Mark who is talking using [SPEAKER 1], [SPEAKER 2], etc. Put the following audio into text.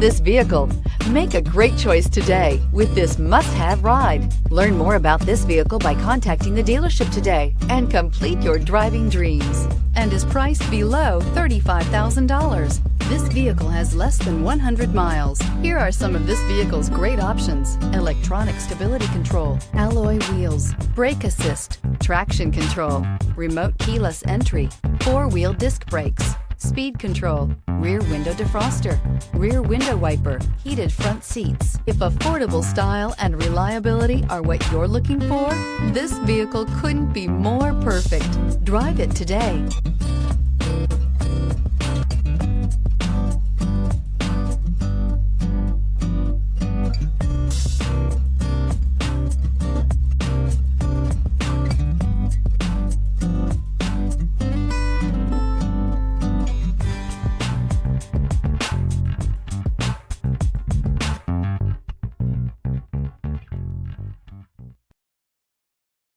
[SPEAKER 1] this vehicle. Make a great choice today with this must-have ride. Learn more about this vehicle by contacting the dealership today and complete your driving dreams, and is priced below $35,000. This vehicle has less than 100 miles. Here are some of this vehicle's great options: electronic stability control, alloy wheels, brake assist, traction control, remote keyless entry, four-wheel disc brakes, speed control, rear window defroster, rear window wiper, heated front seats. If affordable style and reliability are what you're looking for, this vehicle couldn't be more perfect. Drive it today.